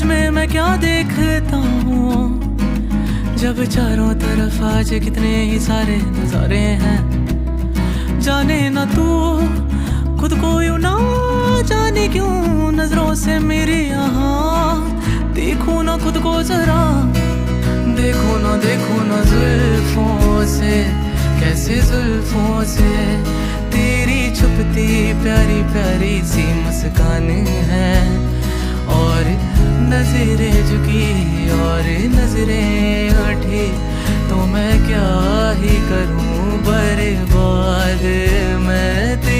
में मैं क्या देखता हूँ, जब चारों तरफ आज कितने ही सारे नजारे हैं। जाने ना तू खुद को यूं ना जाने क्यों, नजरों से मेरे यहाँ देखो ना खुद को जरा। देखो ना जुल्फों से, कैसे जुल्फों से तेरी छुपती प्यारी प्यारी